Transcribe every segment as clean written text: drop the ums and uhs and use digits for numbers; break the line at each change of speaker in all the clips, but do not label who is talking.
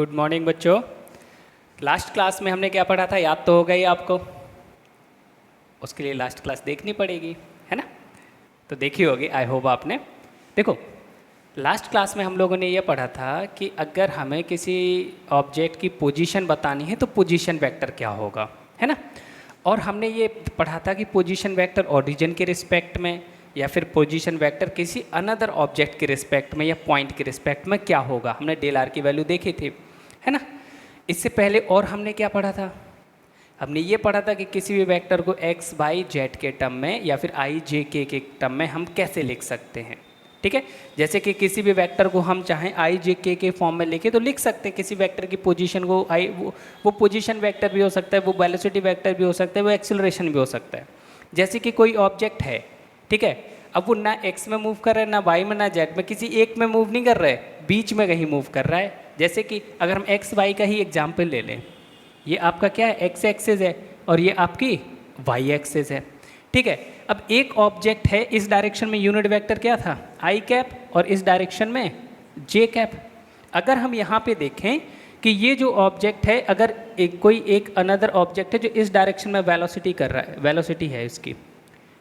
Good morning बच्चों। Last class में हमने क्या पढ़ा था, याद तो हो गई आपको? उसके लिए लास्ट क्लास देखनी पड़ेगी, है ना? तो देखी होगी, आई होप आपने। देखो, लास्ट क्लास में हम लोगों ने ये पढ़ा था कि अगर हमें किसी ऑब्जेक्ट की पोजीशन बतानी है तो पोजीशन वेक्टर क्या होगा, है ना? और हमने ये पढ़ा था कि पोजीशन वेक्टर ओरिजिन के रिस्पेक्ट में या फिर पोजीशन वेक्टर किसी अनदर ऑब्जेक्ट के रिस्पेक्ट में या पॉइंट के रिस्पेक्ट में क्या होगा। हमने डेल आर की वैल्यू देखी थी, है ना? इससे पहले और हमने क्या पढ़ा था? हमने ये पढ़ा था कि किसी भी वेक्टर को एक्स वाई जेड के टर्म में या फिर आई जे के टर्म में हम कैसे लिख सकते हैं, ठीक है? जैसे कि किसी भी वेक्टर को हम चाहें आई जे के फॉर्म में लिखे तो लिख सकते हैं। किसी वेक्टर की पोजीशन को वो पोजीशन वेक्टर भी हो सकता है, वो वेलोसिटी वेक्टर भी हो सकता है, वो एक्सेलरेशन भी हो सकता है। जैसे कि कोई ऑब्जेक्ट है, ठीक है, अब वो ना एक्स में मूव कर रहा है, ना वाई में, ना जेड में, किसी एक में मूव नहीं कर रहा है, बीच में कहीं मूव कर रहा है। जैसे कि अगर हम एक्स वाई का ही एग्जाम्पल ले लें, ये आपका क्या है, एक्स एक्सिस है और ये आपकी वाई एक्सिस है, ठीक है? अब एक ऑब्जेक्ट है, इस डायरेक्शन में यूनिट वेक्टर क्या था, आई कैप, और इस डायरेक्शन में जे कैप। अगर हम यहाँ पे देखें कि ये जो ऑब्जेक्ट है, अगर कोई एक अनदर ऑब्जेक्ट है जो इस डायरेक्शन में वेलोसिटी कर रहा है, वेलोसिटी है इसकी,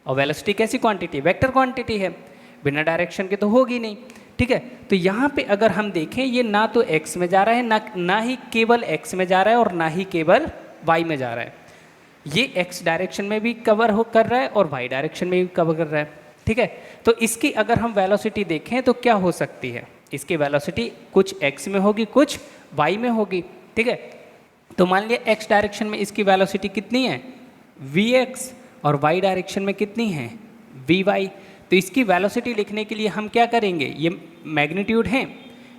और वेलोसिटी कैसी क्वांटिटी, वेक्टर क्वांटिटी है, बिना डायरेक्शन के तो होगी नहीं, ठीक है? तो यहाँ पे अगर हम देखें, ये ना तो x में जा रहा है, ना ही केवल x में जा रहा है और ना ही केवल y में जा रहा है। ये x डायरेक्शन में भी कवर कर रहा है और y डायरेक्शन में भी कवर कर रहा है, ठीक है? तो इसकी अगर हम वेलोसिटी देखें तो क्या हो सकती है, इसकी वेलोसिटी कुछ x में होगी, कुछ y में होगी, ठीक है? तो मान लिया x डायरेक्शन में इसकी वेलोसिटी कितनी है, vx, और y डायरेक्शन में कितनी है, vy। तो इसकी वेलोसिटी लिखने के लिए हम क्या करेंगे, ये मैग्नीट्यूड है,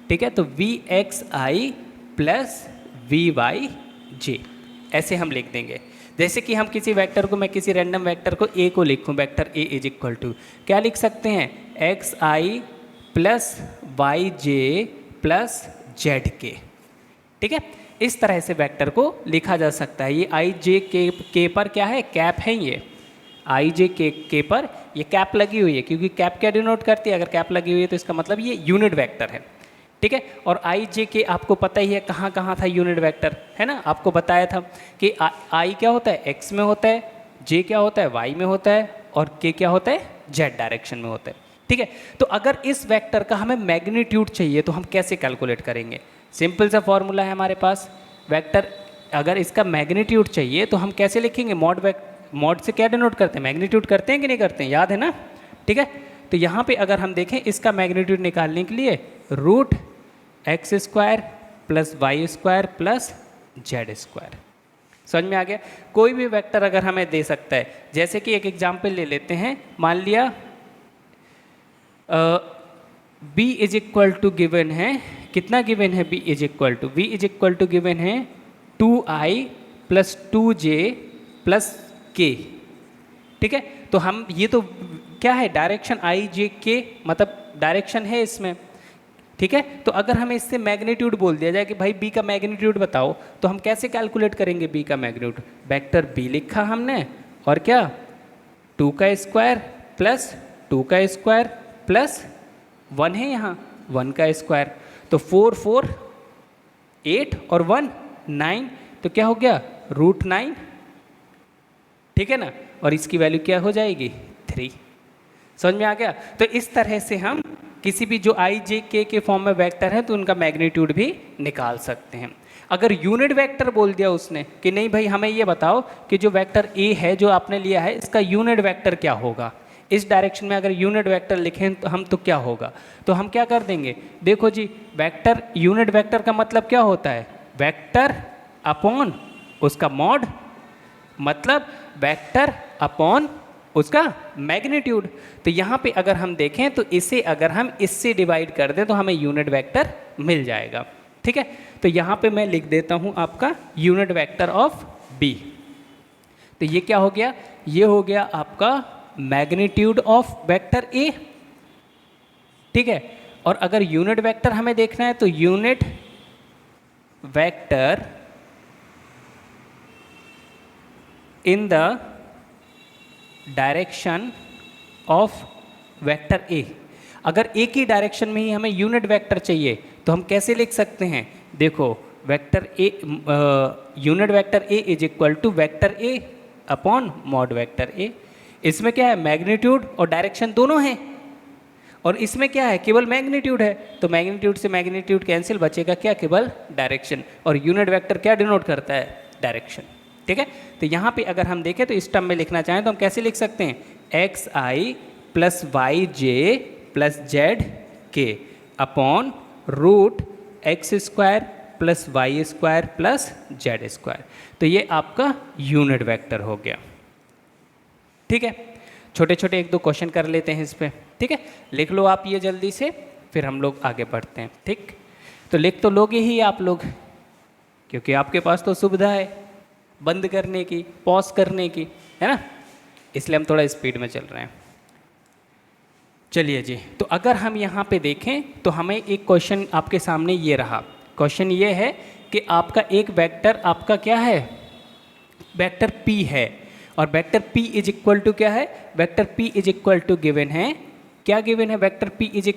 ठीक है? तो vxi प्लस vyj ऐसे हम लिख देंगे। जैसे कि हम किसी वेक्टर को, मैं किसी रैंडम वेक्टर को a को लिखूं, vector a is equal to क्या लिख सकते हैं, xi plus yj plus zk, ठीक है? इस तरह से वेक्टर को लिखा जा सकता है। ये आई जे के पर क्या है, कैप है, ये आई जे के पर ये कैप लगी हुई है, क्योंकि कैप क्या डिनोट करती है, अगर कैप लगी हुई है तो इसका मतलब ये यूनिट वेक्टर है, ठीक है? और आई जे के आपको पता ही है कहाँ कहाँ था यूनिट वेक्टर, है ना? आपको बताया था कि आई क्या होता है, एक्स में होता है, जे क्या होता है, वाई में होता है, और के क्या होता है, जेड डायरेक्शन में होता है, ठीक है? तो अगर इस वेक्टर का हमें मैग्नीट्यूड चाहिए तो हम कैसे कैलकुलेट करेंगे? सिंपल सा फॉर्मूला है हमारे पास। वेक्टर अगर इसका मैग्नीट्यूड चाहिए तो हम कैसे लिखेंगे, मॉड से क्या डिनोट करते हैं, मैग्नीट्यूड करते हैं कि नहीं करते हैं, याद है ना? ठीक है? तो यहाँ पे अगर हम देखें इसका मैग्नीट्यूड निकालने के लिए root X square plus Y square plus Z square. समझ में आ गया? कोई भी वेक्टर अगर हमें दे सकता है, जैसे कि एक एग्जाम्पल ले लेते हैं, मान लिया b is equal to given है, कितना गिवन है, b is equal to, v is equal to given है 2i plus 2j plus k, ठीक है? तो हम ये तो क्या है, डायरेक्शन आई जे के, मतलब डायरेक्शन है इसमें, ठीक है? तो अगर हमें इससे मैग्नीट्यूड बोल दिया जाए कि भाई b का मैग्नीट्यूड बताओ, तो हम कैसे कैलकुलेट करेंगे b का मैग्नीट्यूड? वेक्टर b लिखा हमने और क्या 2 का स्क्वायर प्लस 2 का स्क्वायर प्लस 1 है यहाँ 1 का स्क्वायर, तो 4 4 8 और 1 9, तो क्या हो गया रूट 9, ठीक है ना? और इसकी वैल्यू क्या हो जाएगी 3। समझ में आ गया? तो इस तरह से हम किसी भी जो आई जे के फॉर्म में वेक्टर है तो उनका मैग्नीट्यूड भी निकाल सकते हैं। अगर यूनिट वेक्टर बोल दिया उसने कि नहीं भाई हमें ये बताओ कि जो वेक्टर ए है जो आपने लिया है इसका यूनिट वेक्टर क्या होगा, इस डायरेक्शन में अगर यूनिट वेक्टर लिखें तो हम तो क्या होगा, तो हम क्या कर देंगे, देखो जी, वेक्टर यूनिट वेक्टर का मतलब क्या होता है, वेक्टर अपॉन उसका मॉड, मतलब वेक्टर अपॉन उसका मैग्नीट्यूड। तो यहाँ पे अगर हम देखें तो इसे अगर हम इससे डिवाइड कर दें तो हमें यूनिट वेक्टर मिल जाएगा, ठीक है? तो यहाँ पे मैं लिख देता हूँ आपका यूनिट वेक्टर ऑफ बी। तो ये क्या हो गया, ये हो गया आपका मैग्नीट्यूड ऑफ वेक्टर ए, ठीक है? और अगर यूनिट वेक्टर हमें देखना है तो unit vector in the direction of vector A. अगर ए की डायरेक्शन में ही हमें यूनिट वेक्टर चाहिए तो हम कैसे लिख सकते हैं, देखो vector A unit vector A is equal to vector A upon mod vector A. इसमें क्या है, मैग्नीट्यूड और डायरेक्शन दोनों हैं, और इसमें क्या है, केवल मैग्नीट्यूड है, तो मैग्नीट्यूड से मैग्नीट्यूड कैंसिल, बचेगा क्या, केवल डायरेक्शन। और यूनिट वेक्टर क्या डिनोट करता है, डायरेक्शन। ठीक है, तो यहाँ पे अगर हम देखें तो इस टर्म में लिखना चाहें तो हम कैसे लिख सकते हैं, X I plus Y J plus Z के upon root X square plus Y square plus Z square. तो ये आपका यूनिट वेक्टर हो गया। ठीक है, छोटे छोटे एक दो क्वेश्चन कर लेते हैं इस पर। ठीक है, लिख लो आप ये जल्दी से, फिर हम लोग आगे बढ़ते हैं। ठीक, तो लिख तो लोगे ही आप लोग, क्योंकि आपके पास तो सुविधा है बंद करने की, पॉज करने की, है ना, इसलिए हम थोड़ा स्पीड में चल रहे हैं। चलिए जी, तो अगर हम यहाँ पे देखें तो हमें एक क्वेश्चन आपके सामने ये रहा। क्वेश्चन ये है कि आपका एक वेक्टर आपका क्या है, वेक्टर p है, और vector p is equal to क्या है, vector p is equal to given है, क्या गिवन है, vector p is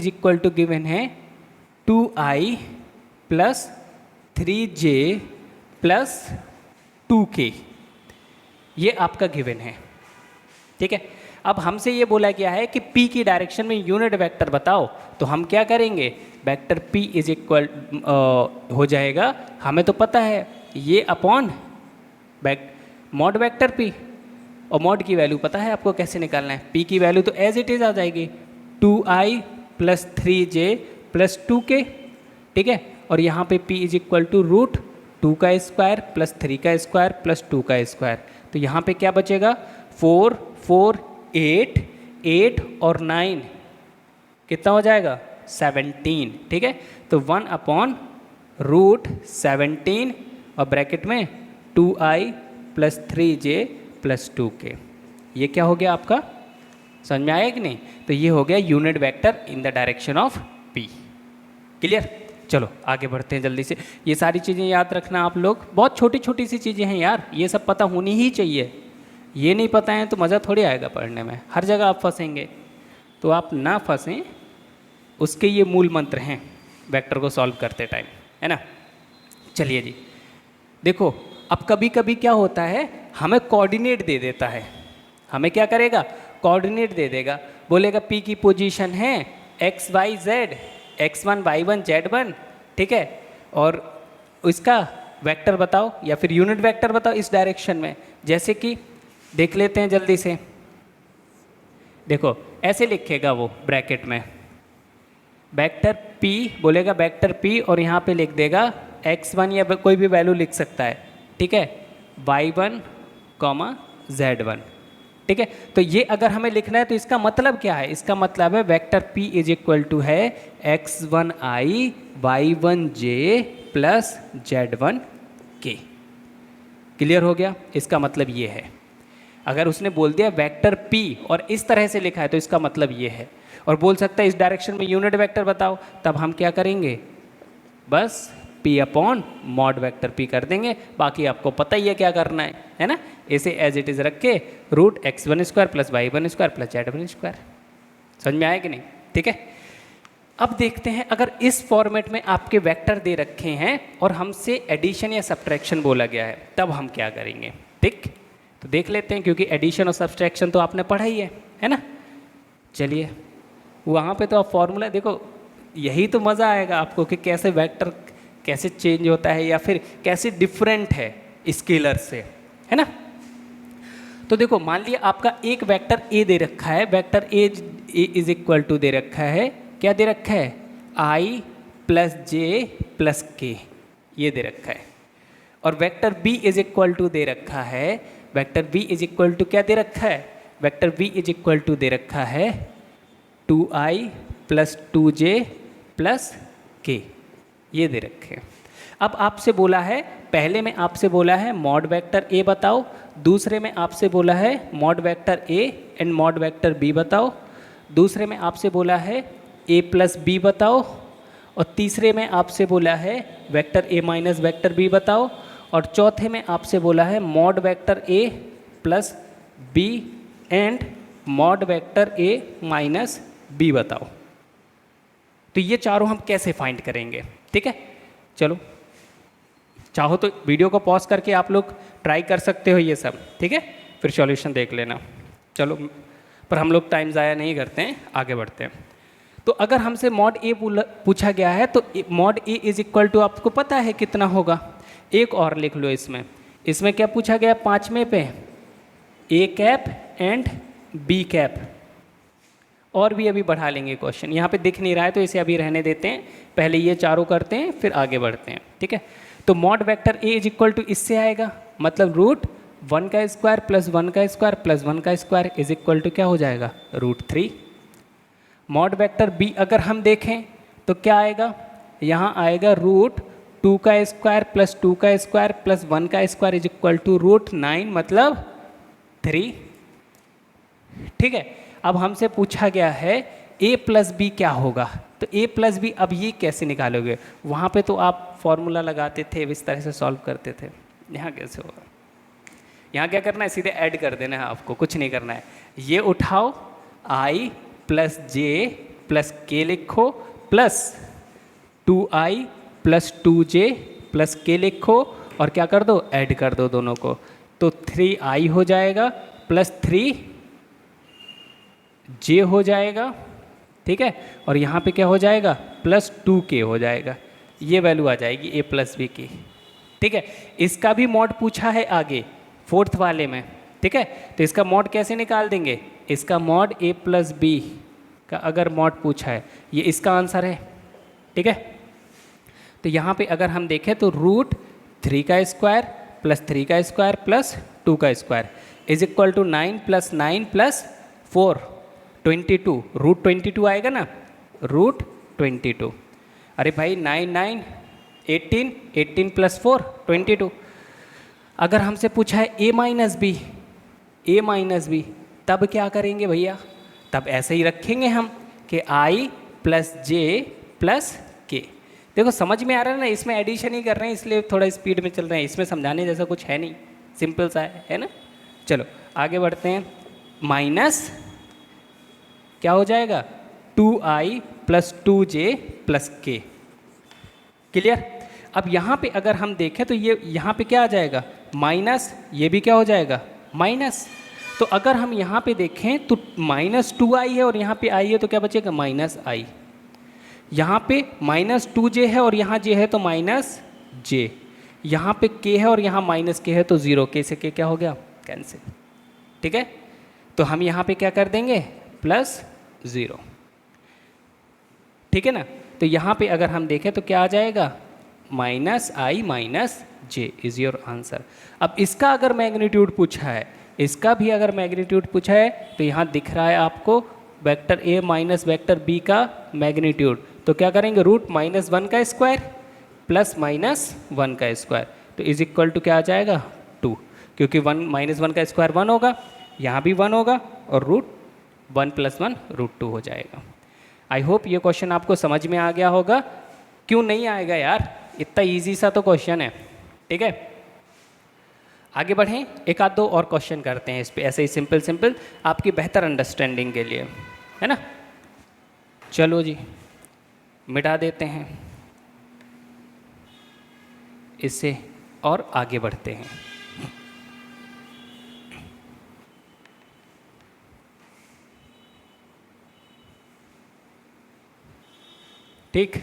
equal to given है 2i plus 3j plus 2k, ये आपका गिवन है। ठीक है, अब हमसे ये बोला गया है कि p की डायरेक्शन में यूनिट वेक्टर बताओ, तो हम क्या करेंगे, वेक्टर p इज इक्वल हो जाएगा, हमें तो पता है ये अपॉन मॉड वेक्टर p, और मॉड की वैल्यू पता है आपको कैसे निकालना है, p की वैल्यू तो एज इट इज आ जाएगी 2i plus 3j plus 2k। ठीक है, और यहाँ पे p is equal to root 2 का स्क्वायर प्लस 3 का स्क्वायर प्लस 2 का स्क्वायर। तो यहाँ पे क्या बचेगा, 4 4 8 8 और 9 कितना हो जाएगा, 17। ठीक है, तो 1 अपॉन रूट 17 और ब्रैकेट में 2i plus 3j plus 2k। ये क्या हो गया आपका, समझ में आया कि नहीं, तो ये हो गया unit vector in the direction of p। Clear, चलो आगे बढ़ते हैं जल्दी से। ये सारी चीज़ें याद रखना आप लोग, बहुत छोटी छोटी सी चीज़ें हैं यार, ये सब पता होनी ही चाहिए। ये नहीं पता है तो मज़ा थोड़ी आएगा पढ़ने में, हर जगह आप फंसेंगे, तो आप ना फंसें, उसके ये मूल मंत्र हैं वेक्टर को सॉल्व करते टाइम, है ना। चलिए जी, देखो अब कभी कभी क्या होता है, हमें कोऑर्डिनेट दे देता है, हमें क्या करेगा, कोऑर्डिनेट दे देगा, बोलेगा p की पोजीशन है x y z, x1 y1 z1। ठीक है, और इसका वेक्टर बताओ या फिर यूनिट वेक्टर बताओ इस डायरेक्शन में। जैसे कि देख लेते हैं जल्दी से, देखो ऐसे लिखेगा वो ब्रैकेट में वेक्टर p, बोलेगा वेक्टर p और यहाँ पे लिख देगा x1 या कोई भी वैल्यू लिख सकता है। ठीक है, y1 z1। ठीक है, तो ये अगर हमें लिखना है तो इसका मतलब क्या है, इसका मतलब है vector p is equal to है x1i y1j plus z1k। Clear हो गया, इसका मतलब ये है। अगर उसने बोल दिया वेक्टर p और इस तरह से लिखा है तो इसका मतलब ये है, और बोल सकता है इस डायरेक्शन में यूनिट वेक्टर बताओ, तब हम क्या करेंगे, बस p upon mod vector p कर देंगे, बाकी आपको पता ही है क्या करना है ना। इसे एज इट इज रख के root x1 square plus y1 square plus z1 square. समझ में आया कि नहीं। ठीक है, अब देखते हैं अगर इस फॉर्मेट में आपके वेक्टर दे रखे हैं और हमसे एडिशन या सब्ट्रैक्शन बोला गया है, तब हम क्या करेंगे। ठीक, तो देख लेते हैं, क्योंकि एडिशन और सब्ट्रैक्शन तो आपने पढ़ा ही है ना। चलिए, वहाँ पे तो आप फॉर्मूला देखो, यही तो मज़ा आएगा आपको कि कैसे वेक्टर कैसे चेंज होता है या फिर कैसे डिफरेंट है स्केलर से, है ना। तो देखो मान लिया आपका एक वेक्टर ए दे रखा है, vector A is equal to दे रखा है, क्या दे रखा है, आई प्लस जे प्लस के, ये दे रखा है। और vector B is equal to दे रखा है, vector B is equal to क्या दे रखा है, vector B is equal to दे रखा है 2i प्लस 2j प्लस के, ये दे रखे हैं। अब आपसे बोला है, पहले में आपसे बोला है मॉड वेक्टर ए बताओ, दूसरे में आपसे बोला है mod vector A and mod vector B बताओ, दूसरे में आपसे बोला है ए प्लस बी बताओ, और तीसरे में आपसे बोला है vector A minus vector B बताओ, और चौथे में आपसे बोला है mod vector A plus B and mod vector A minus B बताओ। तो ये चारों हम कैसे फाइंड करेंगे। ठीक है, चलो, चाहो तो वीडियो को पॉज करके आप लोग ट्राई कर सकते हो ये सब, ठीक है, फिर सॉल्यूशन देख लेना। चलो, पर हम लोग टाइम ज़ाया नहीं करते हैं, आगे बढ़ते हैं। तो अगर हमसे मॉड ए पूछा गया है तो mod A is equal to, आपको पता है कितना होगा, एक और लिख लो इसमें क्या पूछा गया 5वें पे, A cap and B cap. और भी अभी बढ़ा लेंगे क्वेश्चन, यहाँ पे दिख नहीं रहा है तो इसे अभी रहने देते हैं, पहले ये चारों करते हैं फिर आगे बढ़ते हैं, ठीक है। तो mod vector A is equal to इससे आएगा, मतलब रूट 1 का स्क्वायर प्लस 1 का स्क्वायर प्लस 1 का स्क्वायर इज इक्वल टू क्या हो जाएगा, रूट 3। मॉड वेक्टर बी अगर हम देखें तो क्या आएगा, यहाँ आएगा रूट 2 का स्क्वायर प्लस 2 का स्क्वायर प्लस 1 का square is equal to root 9, मतलब 3, ठीक है। अब हमसे पूछा गया है a प्लस बी क्या होगा, तो a प्लस बी, अब ये कैसे निकालोगे, वहाँ पे तो आप फॉर्मूला लगाते थे, इस तरह से सॉल्व करते थे, यहाँ कैसे होगा, यहाँ क्या करना है, सीधे ऐड कर देना है आपको, कुछ नहीं करना है। ये उठाओ, i प्लस जे प्लस के लिखो plus 2i plus 2j plus के लिखो और क्या कर दो, ऐड कर दो दोनों को, तो 3i हो जाएगा प्लस 3j हो जाएगा, ठीक है, और यहाँ पे क्या हो जाएगा, प्लस 2k हो जाएगा, ये वैल्यू आ जाएगी a प्लस बी की, ठीक है। इसका भी मॉड पूछा है आगे 4th वाले में, ठीक है, तो इसका मॉड कैसे निकाल देंगे, इसका मॉड a प्लस बी का अगर मॉड पूछा है, ये इसका आंसर है, ठीक है। तो यहाँ पे अगर हम देखें तो रूट 3 का स्क्वायर प्लस 3 का स्क्वायर प्लस 2 का square is equal to 9 plus 9 plus 4 22, root 22 आएगा ना, रूट 22। अरे भाई 9 9 18, 18 प्लस 4 22। अगर हमसे पूछा है a माइनस बी, तब क्या करेंगे भैया, तब ऐसे ही रखेंगे हम कि i प्लस जे प्लस के। देखो समझ में आ रहा है ना, इसमें एडिशन ही कर रहे हैं इसलिए थोड़ा स्पीड में चल रहे हैं, इसमें समझाने जैसा कुछ है नहीं, सिंपल सा है ना। चलो आगे बढ़ते हैं, माइनस क्या हो जाएगा 2i प्लस 2j प्लस के, क्लियर। अब यहाँ पे अगर हम देखें तो ये यहाँ पे क्या आ जाएगा माइनस, ये भी क्या हो जाएगा माइनस, तो अगर हम यहाँ पे देखें तो माइनस 2i है और यहाँ पे i है तो क्या बचेगा माइनस i, यहाँ पे माइनस 2j है और यहाँ j है तो माइनस j, यहाँ पे k है और यहाँ माइनस k है तो 0, k से k क्या हो गया कैंसिल, ठीक है। तो हम यहाँ पे क्या कर देंगे प्लस 0, ठीक है ना। तो यहाँ पे अगर हम देखें तो क्या आ जाएगा minus i minus j is your answer. अब इसका अगर मैग्नीट्यूड पूछा है, इसका भी अगर मैग्नीट्यूड पूछा है तो यहाँ दिख रहा है आपको vector a minus vector b का मैग्नीट्यूड, तो क्या करेंगे रूट माइनस 1 का स्क्वायर प्लस माइनस 1 का स्क्वायर, तो इज इक्वल टू क्या आ जाएगा 2, क्योंकि 1 माइनस 1 का स्क्वायर 1 होगा, यहाँ भी 1 होगा और रूट 1 प्लस 1 रूट 2 हो जाएगा। आई होप ये क्वेश्चन आपको समझ में आ गया होगा। क्यों नहीं आएगा यार, इतना ईजी सा तो क्वेश्चन है, ठीक है। आगे बढ़ें, एक आध दो और क्वेश्चन करते हैं इस पे, ऐसे ही सिंपल सिंपल आपकी बेहतर अंडरस्टैंडिंग के लिए, है ना। चलो जी मिटा देते हैं इससे और आगे बढ़ते हैं। ठीक,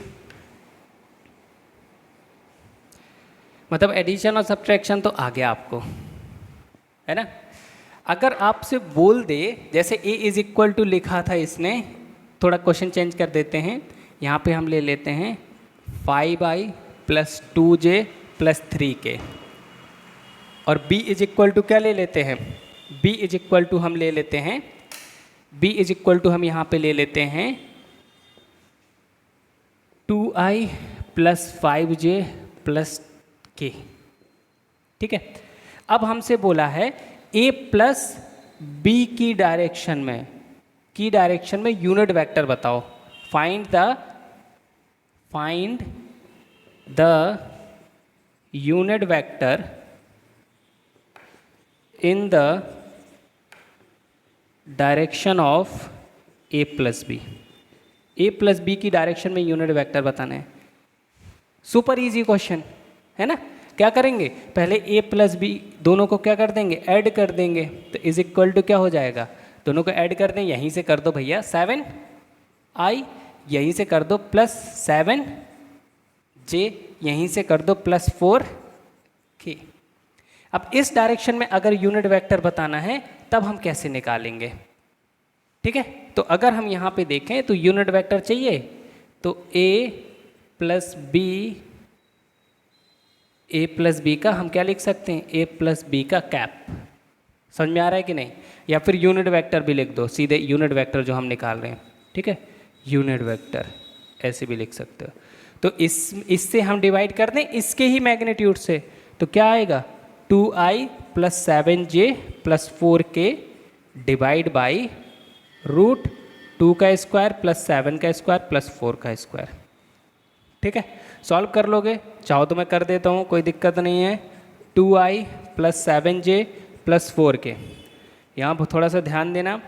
मतलब एडिशन और सब्ट्रैक्शन तो आ गया आपको, है ना। अगर आपसे बोल दे, जैसे a इज इक्वल टू लिखा था इसने, थोड़ा क्वेश्चन चेंज कर देते हैं, यहाँ पे हम ले लेते हैं 5i plus 2j plus 3k, और b इज इक्वल टू क्या ले लेते हैं, b इज इक्वल टू हम ले लेते हैं, b इज इक्वल टू हम यहाँ पे ले लेते हैं 2i plus 5j plus k, ठीक है। अब हमसे बोला है a प्लस b की डायरेक्शन में यूनिट वेक्टर बताओ, find the unit vector in the direction of a plus B. a plus B की डायरेक्शन में यूनिट वेक्टर बताना है। सुपर इजी क्वेश्चन है ना। क्या करेंगे, पहले a प्लस बी दोनों को क्या कर देंगे, ऐड कर देंगे, तो इज इक्वल टू क्या हो जाएगा, दोनों को ऐड कर दें, यहीं से कर दो भैया 7i, यहीं से कर दो प्लस 7j, यहीं से कर दो प्लस 4k। अब इस डायरेक्शन में अगर यूनिट वेक्टर बताना है तब हम कैसे निकालेंगे, ठीक है। तो अगर हम यहाँ पे देखें तो यूनिट वेक्टर चाहिए, तो a प्लस बी का हम क्या लिख सकते हैं, a प्लस बी का कैप। समझ में आ रहा है कि नहीं, या फिर यूनिट वेक्टर भी लिख दो, सीधे यूनिट वेक्टर जो हम निकाल रहे हैं, ठीक है, यूनिट वेक्टर ऐसे भी लिख सकते हो। तो इससे हम डिवाइड कर दें इसके ही मैग्नीट्यूड से, तो क्या आएगा 2i plus 7j plus 4k divide by root 2 का स्क्वायर प्लस 7 का स्क्वायर प्लस 4 का स्क्वायर, ठीक है। सॉल्व कर लोगे, चाहो तो मैं कर देता हूँ, कोई दिक्कत नहीं है। 2i plus 7j plus 4k, यहाँ पर थोड़ा सा ध्यान देना,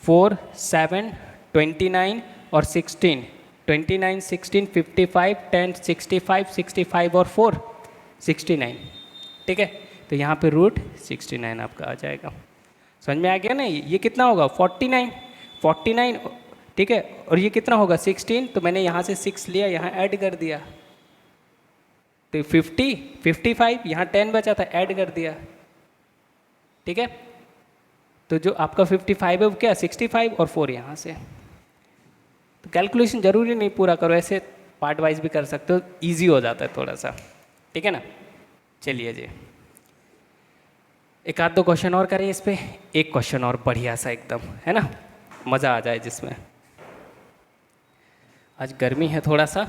4 7 29 और 16, 29 16 55 10 65 65 और 4 69, ठीक है। तो यहाँ पे रूट 69 आपका आ जाएगा। समझ में आ गया ना, ये कितना होगा 49, ठीक है, और ये कितना होगा 16, तो मैंने यहाँ से 6 लिया, यहाँ ऐड कर दिया, तो 50 55, यहाँ 10 बचा था ऐड कर दिया, ठीक है। तो जो आपका 55 है वो क्या 65 और 4 यहाँ से। तो कैलकुलेशन जरूरी नहीं पूरा करो, ऐसे पार्ट वाइज भी कर सकते हो, इजी हो जाता है थोड़ा सा, ठीक है ना। चलिए जी, एक आध दो क्वेश्चन और करें इस पे, एक क्वेश्चन और बढ़िया सा एकदम, है ना, मज़ा आ जाए जिसमें। आज गर्मी है थोड़ा सा,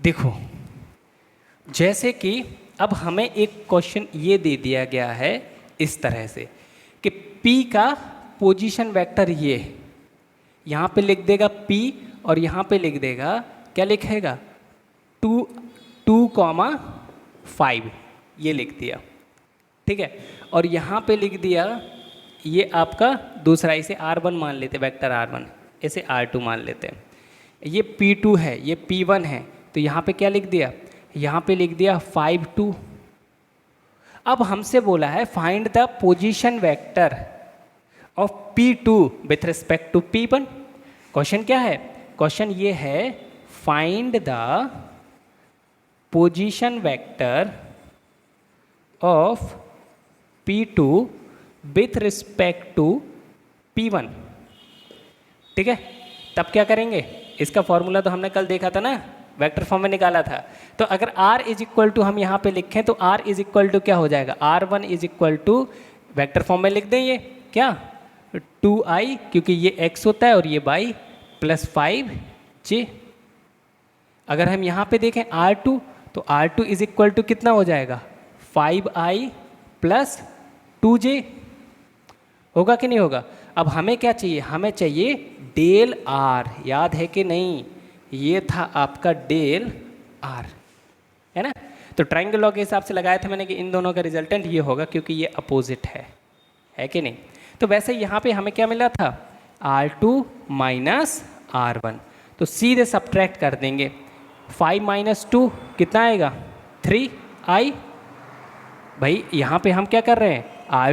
देखो जैसे कि अब हमें एक क्वेश्चन ये दे दिया गया है इस तरह से कि P का पोजीशन वेक्टर ये, यहाँ पे लिख देगा P और यहाँ पे लिख देगा, क्या लिखेगा 2,5 ये लिख दिया, ठीक है। और यहाँ पे लिख दिया ये आपका दूसरा, इसे R1 मान लेते, वेक्टर R1, इसे R2 मान लेते हैं। ये P2 है, ये P1 है, तो यहाँ पे क्या लिख दिया, यहाँ पे लिख दिया 5 2। अब हमसे बोला है find the position vector of P2 with respect to P1। Question क्या है, क्वेश्चन ये है find the position vector of P2 with respect to P1, ठीक है। तब क्या करेंगे, इसका फॉर्मूला तो हमने कल देखा था ना, वेक्टर फॉर्म में निकाला था। तो अगर r इज इक्वल टू हम यहाँ पे लिखें तो r इज इक्वल टू क्या हो जाएगा, R1 is equal to vector form में लिख दें ये क्या 2i, क्योंकि ये x होता है और ये y प्लस 5j। अगर हम यहाँ पे देखें R2, तो R2 इज इक्वल टू कितना हो जाएगा 5i प्लस 2j, होगा कि नहीं होगा। अब हमें क्या चाहिए, हमें चाहिए डेल r, याद है कि नहीं, ये था आपका डेल r, है ना। तो ट्रायंगल लॉ के हिसाब से लगाया था मैंने कि इन दोनों का रिजल्टेंट ये होगा, क्योंकि ये अपोजिट है कि नहीं। तो वैसे यहाँ पे हमें क्या मिला था R2 माइनस R1, तो सीधे सब्ट्रैक्ट कर देंगे, 5 माइनस 2 कितना आएगा 3i। भाई यहाँ पे हम क्या कर रहे हैं,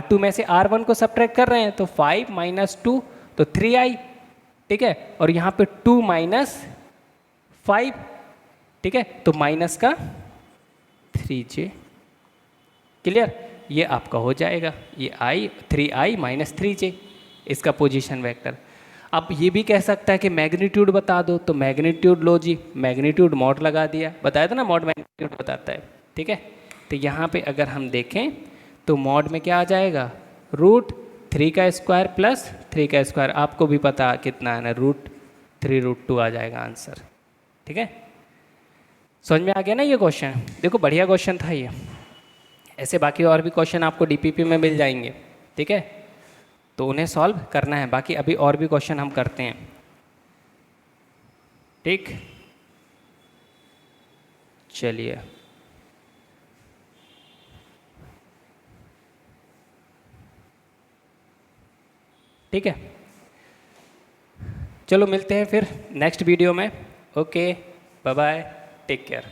R2 में से R1 को सब्ट्रैक्ट कर रहे हैं, तो 5 माइनस 2 तो 3i, ठीक है। और यहाँ पे 2 माइनस 5, ठीक है, तो माइनस का 3j, क्लियर। ये आपका हो जाएगा, ये i 3i माइनस 3j इसका पोजीशन वेक्टर। अब ये भी कह सकता है कि मैग्नीट्यूड बता दो, तो मैग्नीट्यूड लो जी, मैग्नीट्यूड मॉड लगा दिया, बताया था ना मॉड मैग्नीट्यूड बताता है, ठीक है। तो यहाँ पे अगर हम देखें तो मॉड में क्या आ जाएगा, √3 का स्क्वायर प्लस 3 का स्क्वायर, आपको भी पता कितना है ना, √3√2 आ जाएगा आंसर, ठीक है। समझ में आ गया ना ये क्वेश्चन, देखो बढ़िया क्वेश्चन था ये। ऐसे बाकी और भी क्वेश्चन आपको डीपीपी में मिल जाएंगे, ठीक है, तो उन्हें सॉल्व करना है। बाकी अभी और भी क्वेश्चन हम करते हैं, ठीक। चलिए ठीक है, चलो मिलते हैं फिर नेक्स्ट वीडियो में। Okay, bye bye, take care.